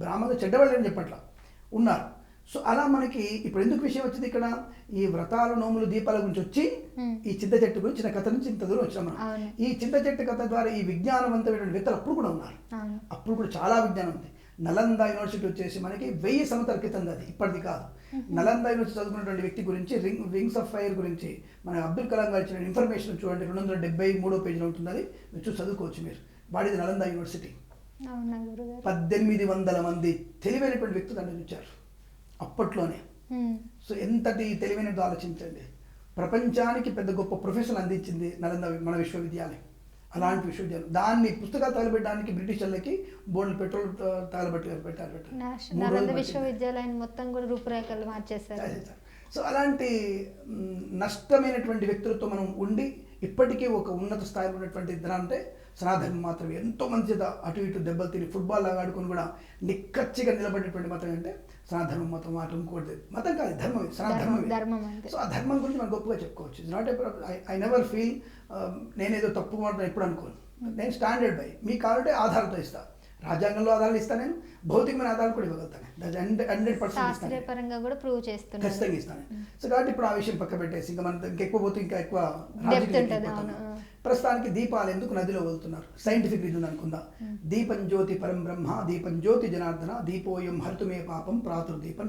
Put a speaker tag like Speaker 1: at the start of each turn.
Speaker 1: బ్రాహ్మణులు చెడ్డవాళ్ళు అని చెప్పట్లా, ఉన్నారు. సో అలా మనకి ఇప్పుడు ఎందుకు విషయం వచ్చింది ఇక్కడ, ఈ వ్రతాలు నోములు దీపాల గురించి వచ్చి ఈ చింత చెట్టు గురించి చిన్న కథ నుంచి ఇంత దూరం వచ్చాం మనం. ఈ చింత చెట్టు కథ ద్వారా ఈ విజ్ఞానవంతమైన వ్యక్తులు అప్పుడు కూడా ఉన్నారు, అప్పుడు కూడా చాలా విజ్ఞానం ఉంది. నలంద యూనివర్సిటీ వచ్చేసి మనకి 1000 సంవత్సరాల క్రితం, అది ఇప్పటిది కాదు. నలంద యూనివర్సిటీ చదువుకున్నటువంటి వ్యక్తి గురించి వింగ్స్ ఆఫ్ ఫైర్ గురించి మన అబ్దుల్ కలాం గారు ఇచ్చిన ఇన్ఫర్మేషన్ చూడండి, 273వ పేజీలో ఉంటుంది, అది మీరు చూసి చదువుకోవచ్చు మీరు. వాడిది నలంద యూనివర్సిటీ. 1800 మంది తెలివైనటువంటి వ్యక్తులు దాన్ని చూచారు అప్పట్లోనే. సో ఎంతటి తెలివైనది ఆలోచించండి. ప్రపంచానికి పెద్ద గొప్ప ప్రొఫెషన్ అందించింది నలంద మన విశ్వవిద్యాలయం. అలాంటి విశ్వవిద్యాలయం దాన్ని పుస్తకాలు తగలబెట్టడానికి బ్రిటిషర్లకి బోర్డులు పెట్రోల్ పెట్టారు.
Speaker 2: నలంద విశ్వవిద్యాలయాన్ని మొత్తం కూడా రూపురేఖలు మార్చేశారు.
Speaker 1: సో అలాంటి నష్టమైనటువంటి వ్యక్తులతో మనం ఉండి ఇప్పటికీ ఒక ఉన్నత స్థాయిలో ఉన్నటువంటి ఇద్దరు అంటే సనాతనం మాత్రమే. ఎంతో మంది చేత అటు ఇటు దెబ్బలు తిని ఫుట్బాల్ లాగా ఆడుకొని కూడా నిక్కచ్చిగా నిలబడేటువంటి మతం అంటే సనాతనం మతం. మాట ఇంకోటి మతం కాదు, ధర్మం, సనాతనం. సో ఆ ధర్మం గురించి మనం గొప్పగా చెప్పుకోవచ్చు. It's not I never feel నేనేదో తప్పు మాట్లాడుతున్నా ఎప్పుడు అనుకోను. నేను స్టాండర్డ్ బై మీకు కావాలంటే ఆధారాలతో ఇస్తాను. రాజ్యాంగంలో ఆధారాలు ఇస్తాను, నేను భౌతికమైన ఆధారాలు కూడా ఇవ్వగలుగుతాను.
Speaker 2: 100% కూడా ప్రూవ్ చేస్తాను,
Speaker 1: ఖచ్చితంగా ఇస్తాను. సో కాబట్టి ఇప్పుడు ఆ విషయం పక్క పెట్టేసి ఇంకా మనం ఇంకెక్కువ పోతే ఇంకా ఎక్కువ ప్రస్తుతానికి దీపాలు ఎందుకు నదిలో వదులుతున్నారు, సైంటిఫిక్ రీజన్ అనుకుందాం. దీపం జ్యోతి పరం బ్రహ్మ, దీపం జ్యోతి జనార్దన, దీపోయం హరితుమే పాపం ప్రాతుర్దీపం.